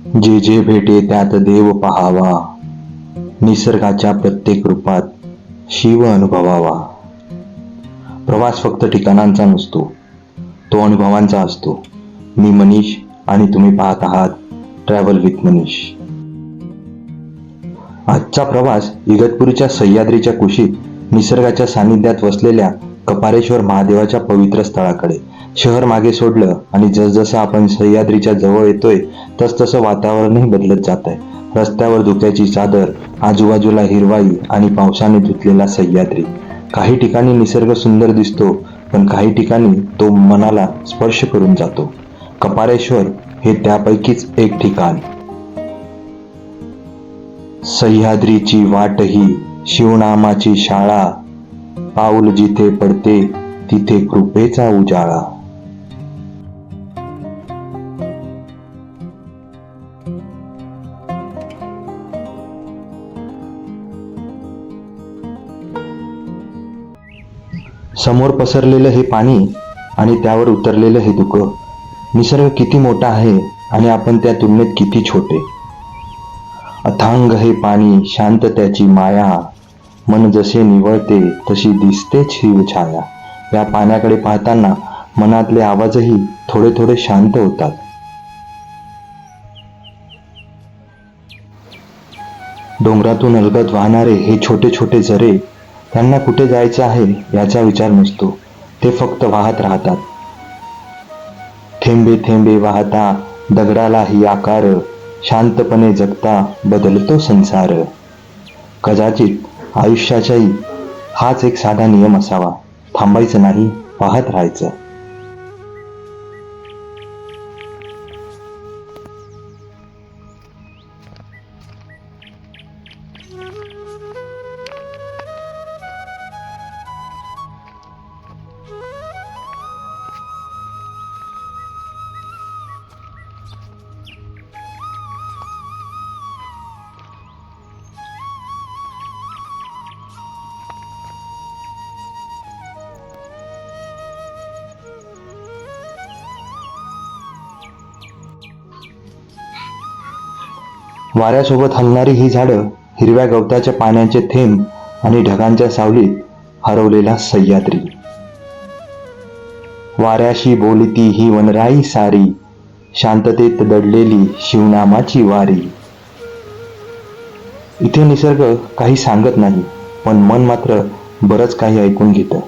जे जे भेटे त्यात देव पहावा, निसर्गाच्या प्रत्येक रूपात शिव अनुभवावा. प्रवास फक्त ठिकाणांचा नसतो, तो अनुभवांचा असतो. मी मनीष आणि तुम्ही पाहत आहात ट्रॅव्हल विथ मनीष. आजचा प्रवास इगतपुरीच्या सह्याद्रीच्या कुशीत निसर्गाच्या सानिध्यात वसलेल्या कपारेश्वर महादेवाच्या पवित्र स्थळाकडे. शहर मागे सोडलं आणि जसजसं आपण सह्याद्रीच्या जवळ येतोय तसतसं वातावरणही बदलत जात आहे. रस्त्यावर धुक्याची चादर, आजूबाजूला हिरवाई आणि पावसाने धुतलेला सह्याद्री. काही ठिकाणी निसर्ग सुंदर दिसतो, पण काही ठिकाणी तो मनाला स्पर्श करून जातो. कपारेश्वर हे त्यापैकीच एक ठिकाण. सह्याद्रीची वाटही शिवनामाची शाळा, पाऊल जिथे पडते तिथे कृपेचा उजाळा. समोर पसरलेलं हे पाणी आणि त्यावर उतरलेलं हे धुकं. निसर्ग किती मोठा आहे आणि आपण त्या तुलनेत किती छोटे. अथांग हे पाणी, शांत त्याची माया, मन जसे निवळते तशी दिसते शिवछाया. या पाण्याकडे पाहताना मनातले आवाजही थोडे थोडे शांत होतात. डोंगरातून अलगद वाहणारे हे छोटे छोटे झरे, त्यांना कुठे जायचं आहे याचा विचार नसतो, ते फक्त वाहत राहतात. थेंबे थेंबे वाहता दगडालाही आकार, शांतपणे जगता बदलतो संसार. कदाचित आयुष्याचाही हाच एक साधा नियम असावा, थांबायचं नाही, वाहत राहायचं. वाऱ्यासोबत हलणारी ही झाडं, हिरव्या गवताच्या पाण्याचे थेंब आणि ढगांच्या सावलीत हरवलेला सह्याद्री. वाऱ्याशी बोलती ही वनराई सारी, शांततेत दडलेली शिवनामाची वारी. इथे निसर्ग काही सांगत नाही, पण मन मात्र बरंच काही ऐकून घेतं.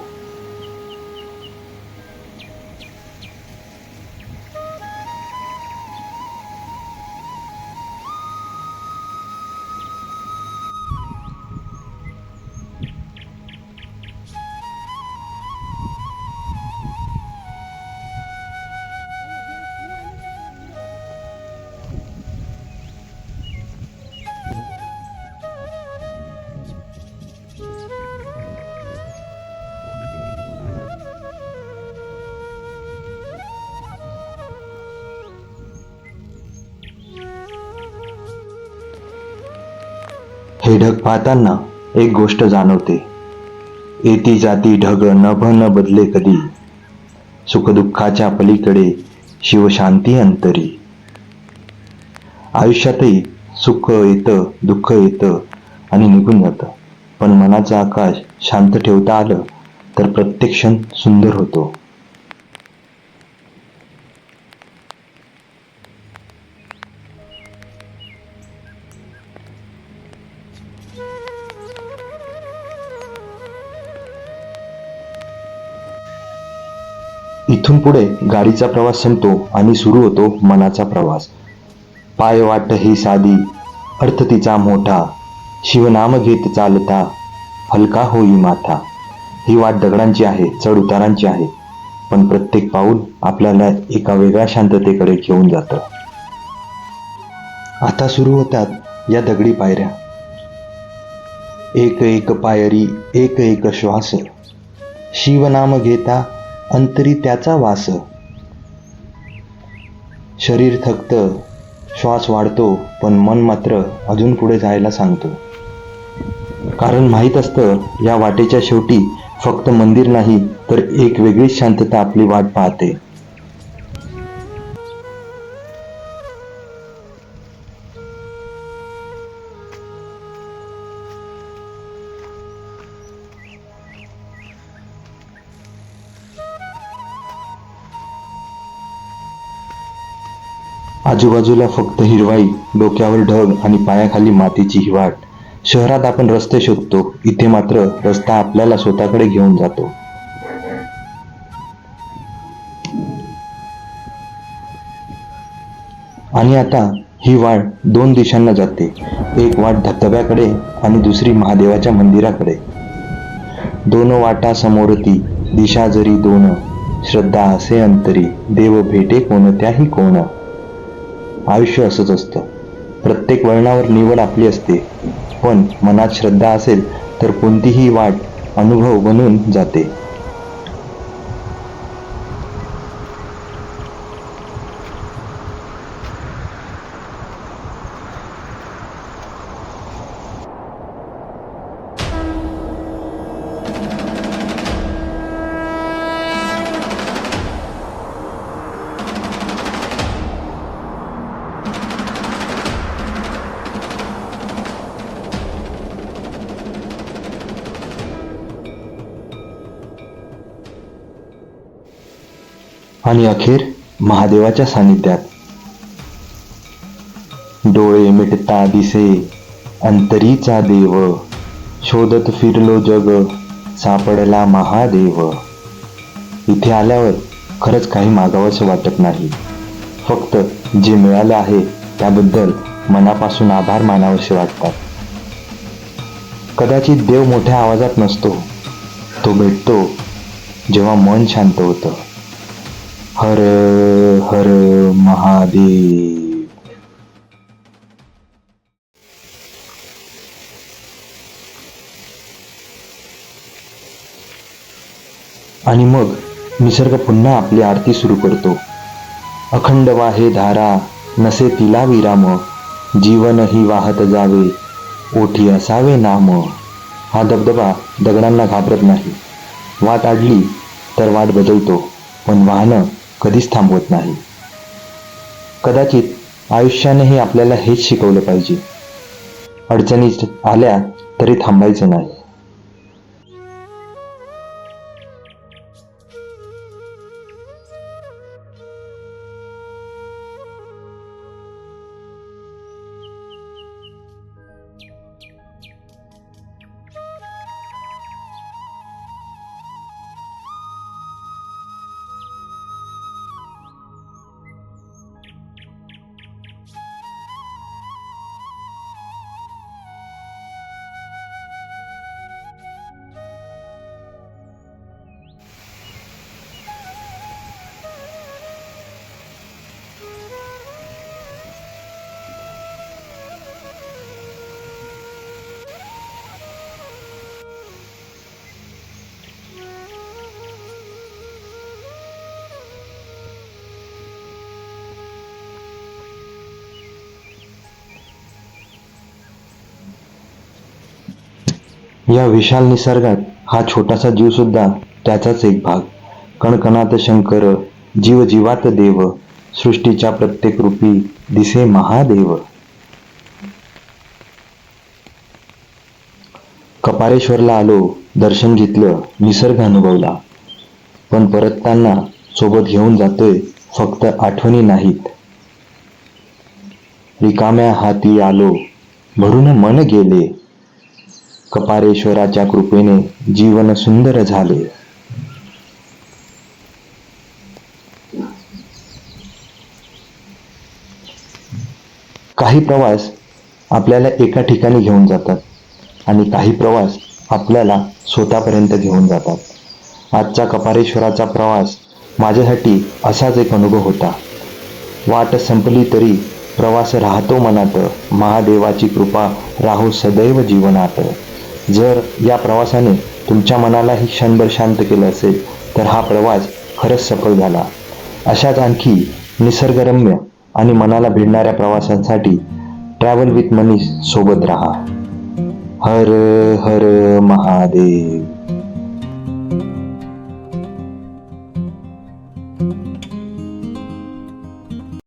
हे ढग पाहताना एक गोष्ट जाणवते. येती जाती ढग, नभ न बदले कधी, सुखदुःखाच्या पलीकडे शिवशांती अंतरी. आयुष्यातही सुख येतं, दुःख येतं आणि निघून जातं, पण मनाचं आकाश शांत ठेवता आलं तर प्रत्येक क्षण सुंदर होतो. इथून पुढे गाडीचा प्रवास संपतो आणि सुरू होतो मनाचा प्रवास. पाय वाट ही साधी, अर्थ तिचा मोठा, शिवनाम घेत चालता हलका होई माथा. ही वाट दगडांची आहे, चढ उतारांची आहे, पण प्रत्येक पाऊल आपल्याला एका वेगळ्या शांततेकडे घेऊन जातं. आता सुरू होतात या दगडी पायऱ्या. एक एक पायरी, एक एक श्वास, शिवनाम घेता अंतरी त्याचा वास. शरीर थकतं, श्वास वाढतो, पण मन मात्र अजून पुढे जायला सांगतो. कारण माहीत असतं या वाटेच्या शेवटी फक्त मंदिर नाही, तर एक वेगळीच शांतता आपली वाट पाहते. आजूबाजूला फक्त हिरवाई, डोक्यावर ढग आणि पायाखाली मातीची हिवाट. शहरात आपण रस्ते शोधतो, इथे मात्र रस्ता आपल्याला स्वतःकडे घेऊन जातो. आणि आता ही वाट दोन दिशांना जाते. एक वाट धबधब्याकडे आणि दुसरी महादेवाच्या मंदिराकडे. दोन वाटा समोरती, दिशा जरी दोन, श्रद्धा असे अंतरी, देव भेटे कोणत्याही कोण. आयुष्य असंच असतं. प्रत्येक वळणावर निवड आपली असते, पण मनात श्रद्धा असेल तर कोणतीही वाट अनुभव बनून जाते. आणि अखेर महादेवाच्या सानिध्यात. डोळे मिटता दिसे अंतरीचा देव, शोधत फिरलो जग सापडला महादेव. इथे आल्यावर खरंच काही मागावंसं वाटत नाही. फक्त जे मिळालं आहे त्याबद्दल मनापासून आभार मानावेसे वाटतात. कदाचित देव मोठ्या आवाजात नसतो, तो भेटतो जेव्हा मन शांत होतं. हर हर महादेव. आणि मग निसर्ग पुन्हा आपली आरती सुरू करतो. अखंड वाहे धारा, नसे तिला विराम, जीवन ही वाहत जावे, ओठी असावे नाम. हा धबधबा दगडांना घाबरत नाही. वाट अडली तर वाट बदलतो, पण वाहनं कधीच थांबवत नाही. कदाचित आयुष्यानेही आपल्याला हेच शिकवलं पाहिजे. अडचणी आल्या तरी थांबायचं नाही. या विशाल निसर्गात हा छोटासा जीव सुद्धा त्याचाच एक भाग. कणकणात शंकर, जीव जीवात देव, सृष्टीच्या प्रत्येक रूपी दिसे महादेव. कपारेश्वरला आलो, दर्शन घेतलं, निसर्ग अनुभवला, पण परतताना सोबत घेऊन जातोय फक्त आठवणी नाहीत. रिकाम्या हाती आलो, भरून मन गेले, कपारेश्वराच्या कृपेने जीवन सुंदर झाले. काही प्रवास आपल्याला एका ठिकाणी घेऊन जातात आणि काही प्रवास आपल्याला स्वतःपर्यंत घेऊन जातात. आजचा कपारेश्वराचा प्रवास माझ्यासाठी असाच एक अनुभव होता. वाट संपली तरी प्रवास राहतो मनात, महादेवाची कृपा राहो सदैव जीवनात. जर या प्रवासाने तुमच्या मनालाही क्षणभर शांत केलं असेल तर हा प्रवास खरंच सफल झाला. अशाच आणखी निसर्गरम्य आणि मनाला भिडणाऱ्या प्रवासांसाठी ट्रॅव्हल विथ मनीष सोबत राहा. हर हर महादेव.